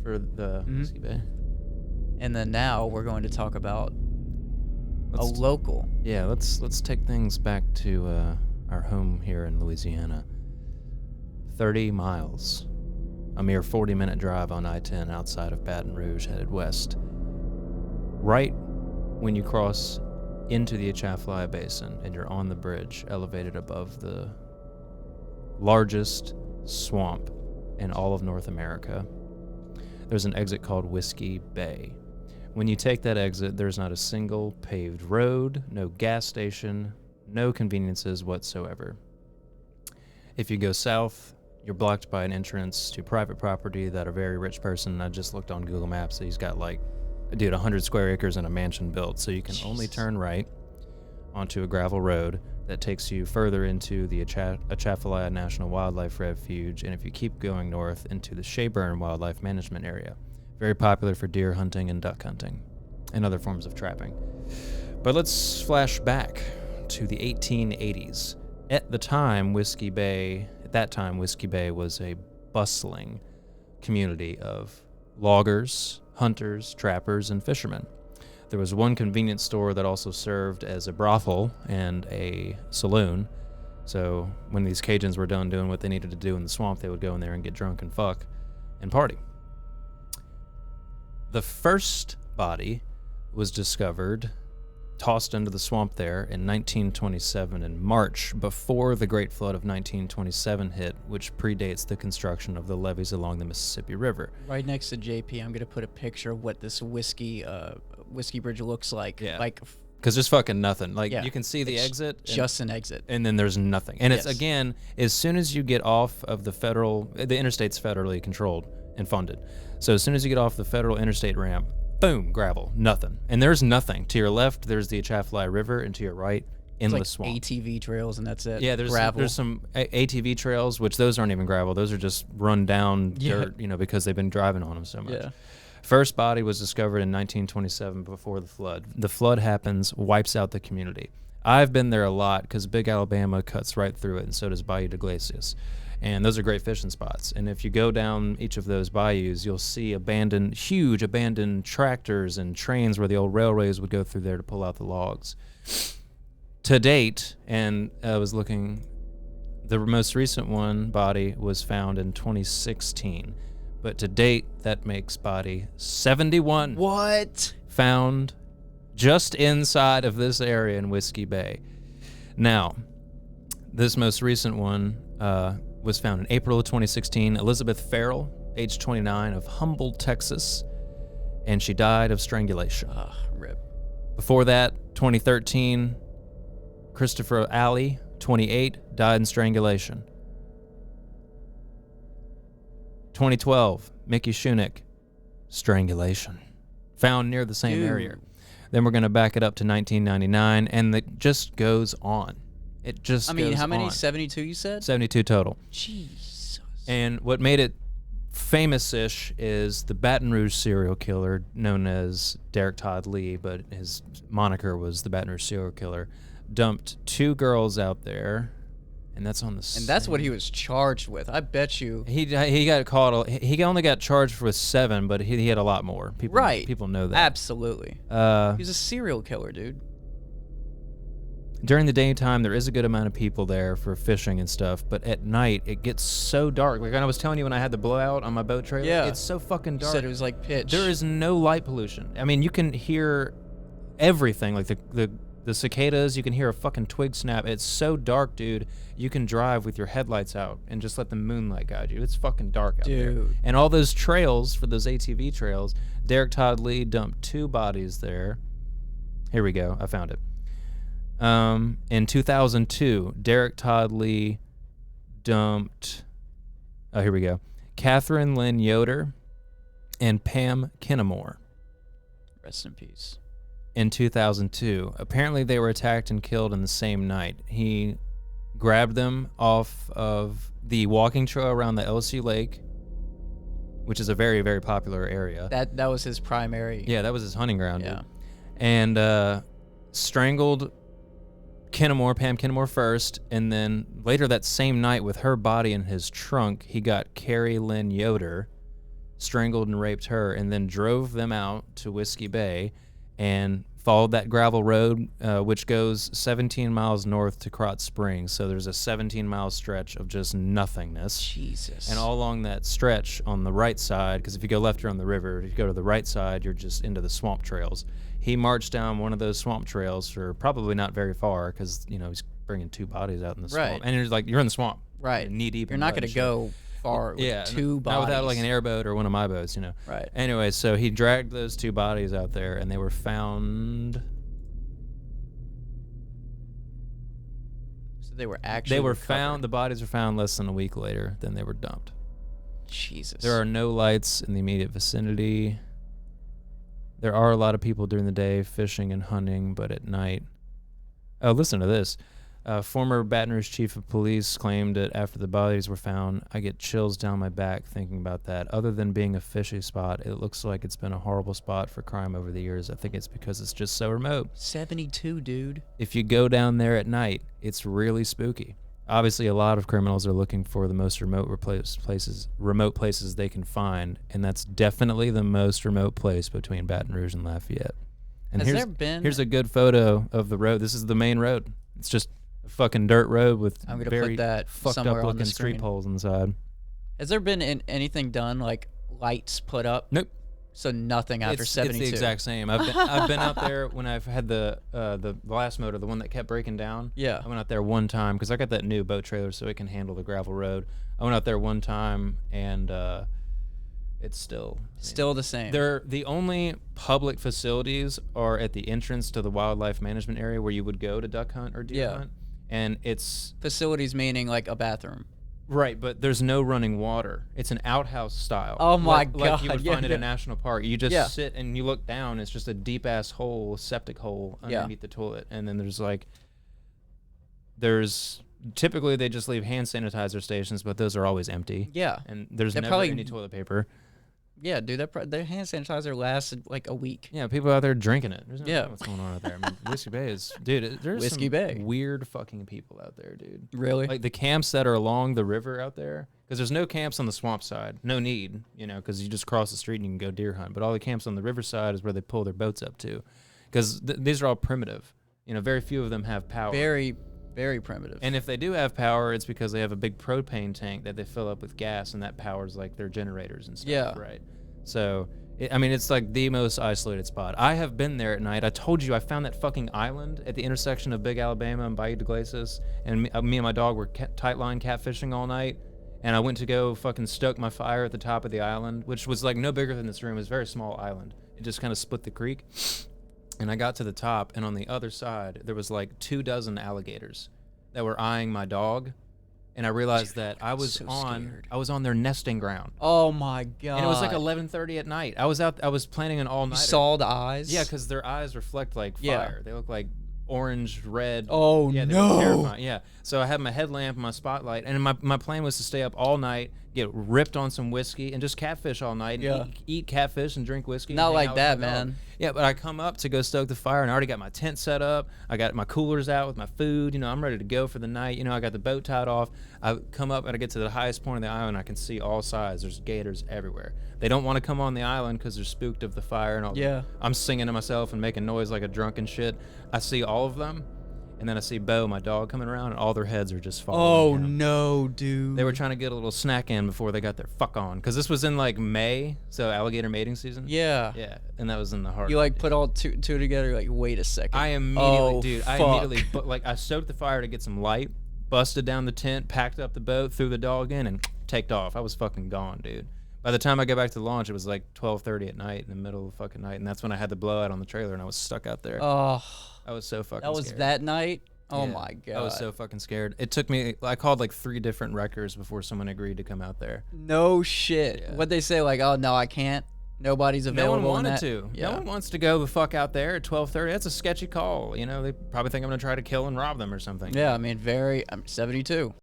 for the Whiskey Bay. And then now we're going to talk about a local. Yeah, let's take things back to our home here in Louisiana. 30 miles. A mere 40-minute drive on I-10 outside of Baton Rouge, headed west. Right when you cross into the Atchafalaya Basin and you're on the bridge elevated above the largest swamp in all of North America, there's an exit called Whiskey Bay. When you take that exit, there's not a single paved road, no gas station, no conveniences whatsoever. If you go south, you're blocked by an entrance to private property that a very rich person, I just looked on Google Maps, he's got 100 square acres and a mansion built, so you can only turn right onto a gravel road that takes you further into the Atchafalaya National Wildlife Refuge, and if you keep going north, into the Shayburn Wildlife Management Area. Very popular for deer hunting and duck hunting and other forms of trapping. But let's flash back to the 1880s. At that time, Whiskey Bay was a bustling community of loggers, hunters, trappers, and fishermen. There was one convenience store that also served as a brothel and a saloon. So when these Cajuns were done doing what they needed to do in the swamp, they would go in there and get drunk and fuck and party. The first body was discovered, tossed into the swamp there in 1927 in March, before the Great Flood of 1927 hit, which predates the construction of the levees along the Mississippi River. Right next to JP, I'm going to put a picture of what this whiskey bridge looks like. Yeah. Because there's fucking nothing. You can see the it's exit. Just an exit. And then there's nothing. And it's, again, as soon as you get off of the interstate's federally controlled and funded. So as soon as you get off the federal interstate ramp, boom, gravel, nothing. And there's nothing. To your left, there's the Atchafalaya River, and to your right, endless swamp. ATV trails, and that's it. Yeah, there's some ATV trails, which those aren't even gravel. Those are just run down dirt, because they've been driving on them so much. Yeah. First body was discovered in 1927 before the flood. The flood happens, wipes out the community. I've been there a lot because Big Alabama cuts right through it, and so does Bayou de Glacias. And those are great fishing spots. And if you go down each of those bayous, you'll see huge abandoned tractors and trains where the old railways would go through there to pull out the logs. To date, and I was looking, the most recent body was found in 2016. But to date, that makes body 71. What? Found just inside of this area in Whiskey Bay. Now, this most recent one was found in April of 2016. Elizabeth Farrell, age 29, of Humboldt, Texas, and she died of strangulation. Rip. Before that, 2013, Christopher Alley, 28, died in strangulation. 2012, Mickey Shunick, strangulation. Found near the same area. Then we're going to back it up to 1999, and it just goes on. It just goes on. How many? 72 you said? 72 total. Jesus. And what made it famous-ish is the Baton Rouge serial killer known as Derek Todd Lee, but his moniker was the Baton Rouge serial killer, dumped 2 girls out there. And that's on the. And that's what he was charged with. I bet you. He got caught. He only got charged with 7, but he had a lot more. People know that. Absolutely. He's a serial killer, dude. During the daytime, there is a good amount of people there for fishing and stuff, but at night it gets so dark. Like I was telling you when I had the blowout on my boat trailer. Yeah. It's so fucking dark. You said it was like pitch. There is no light pollution. I mean, you can hear everything, like the cicadas. You can hear a fucking twig snap. It's so dark, dude. You can drive with your headlights out and just let the moonlight guide you. It's fucking dark out there. And all those trails, for those ATV trails, Derek Todd Lee dumped 2 bodies there. Here we go. I found it. In 2002, Derek Todd Lee dumped, here we go, Catherine Lynn Yoder and Pam Kinnamore. Rest in peace. In 2002. Apparently they were attacked and killed in the same night. He grabbed them off of the walking trail around the LSU Lake, which is a very, very popular area. That was his primary. Yeah, that was his hunting ground. Yeah. Dude. And strangled Pam Kinnamore first, and then later that same night with her body in his trunk, he got Carrie Lynn Yoder, strangled and raped her, and then drove them out to Whiskey Bay and followed that gravel road, which goes 17 miles north to Krotz Springs. So there's a 17-mile stretch of just nothingness. Jesus. And all along that stretch on the right side, because if you go left, you're on the river. If you go to the right side, you're just into the swamp trails. He marched down one of those swamp trails for probably not very far, because, you know, he's bringing 2 bodies out in the swamp. And you're like, you're in the swamp. Right. Knee deep. You're not going to go far with 2 bodies. Not without like an airboat or one of my boats, you know. Right. Anyway, so he dragged those 2 bodies out there, and they were found. So they were actually. They were recovered. found. The bodies were found less than a week later. Then they were dumped. Jesus. There are no lights in the immediate vicinity. There are a lot of people during the day fishing and hunting, but at night. Oh, listen to this. Former Baton Rouge chief of police claimed that after the bodies were found, I get chills down my back thinking about that. Other than being a fishy spot, it looks like it's been a horrible spot for crime over the years. I think it's because it's just so remote. 72, dude. If you go down there at night, it's really spooky. Obviously, a lot of criminals are looking for the most remote places they can find, and that's definitely the most remote place between Baton Rouge and Lafayette. And here's a good photo of the road. This is the main road. It's just a fucking dirt road with very fucked up looking street poles inside. Has there been anything done, like lights put up? Nope. So nothing after 72. It's the exact same. I've been out there when I've had the blast motor, the one that kept breaking down. Yeah. I went out there one time because I got that new boat trailer so it can handle the gravel road. I went out there one time and it's still the same. They're the only public facilities are at the entrance to the wildlife management area where you would go to duck hunt or deer hunt. And it's facilities meaning like a bathroom. Right, but there's no running water. It's an outhouse style. Oh my God. Like you would find at a national park. You just sit and you look down. It's just a deep-ass hole, septic hole underneath the toilet. And then there's typically they just leave hand sanitizer stations, but those are always empty. Yeah. And there's never any toilet paper. Yeah, dude, their hand sanitizer lasted like a week. Yeah, people out there drinking it. There's no idea what's going on out there. I mean, Whiskey Bay is, dude. There's Whiskey Bay. Weird fucking people out there, dude. Really? Like the camps that are along the river out there, because there's no camps on the swamp side. No need, you know, because you just cross the street and you can go deer hunt. But all the camps on the river side is where they pull their boats up to, because these are all primitive. You know, very few of them have power. Very, very primitive. And if they do have power, it's because they have a big propane tank that they fill up with gas, and that powers like their generators and stuff. Yeah. Right. So, it's like the most isolated spot. I have been there at night. I told you I found that fucking island at the intersection of Big Alabama and Bayou de Glacis, and me and my dog were tight line catfishing all night, and I went to go fucking stoke my fire at the top of the island, which was like no bigger than this room. It was a very small island. It just kind of split the creek, and I got to the top, and on the other side, there was like 24 alligators that were eyeing my dog. And I realized that I was on their nesting ground. Oh my God. And it was like 11:30 at night. I was planning an all-nighter. You saw the eyes? Yeah, because their eyes reflect like fire. They look like orange, red. Oh, yeah, they were terrifying. Yeah. So I had my headlamp and my spotlight, and my plan was to stay up all night, get ripped on some whiskey, and just catfish all night. And eat catfish and drink whiskey. Not like that, man. Yeah, but I come up to go stoke the fire, and I already got my tent set up. I got my coolers out with my food. You know, I'm ready to go for the night. You know, I got the boat tied off. I come up, and I get to the highest point of the island. I can see all sides. There's gators everywhere. They don't want to come on the island because they're spooked of the fire and all. Yeah. I'm singing to myself and making noise like a drunken shit. I see all of them, and then I see Bo, my dog, coming around, and all their heads are just falling. Oh, no, dude. They were trying to get a little snack in before they got their fuck on, because this was in like May, so alligator mating season. Yeah. Yeah, and that was in the heart. You like put all two together. You're like, wait a second. I immediately, I stoked the fire to get some light, busted down the tent, packed up the boat, threw the dog in, and taked off. I was fucking gone, dude. By the time I got back to the launch, it was like 12:30 at night, in the middle of the fucking night, and that's when I had the blowout on the trailer, and I was stuck out there. Oh. I was so fucking scared. That was scared. that night? Oh, my God. I was so fucking scared. It took me, I called like 3 different wreckers before someone agreed to come out there. No shit. Yeah. What'd they say? Like, oh, no, I can't. Nobody's available. No one wanted to. Yeah. No one wants to go the fuck out there at 12:30. That's a sketchy call. You know, they probably think I'm going to try to kill and rob them or something. Yeah, I mean, I'm 72.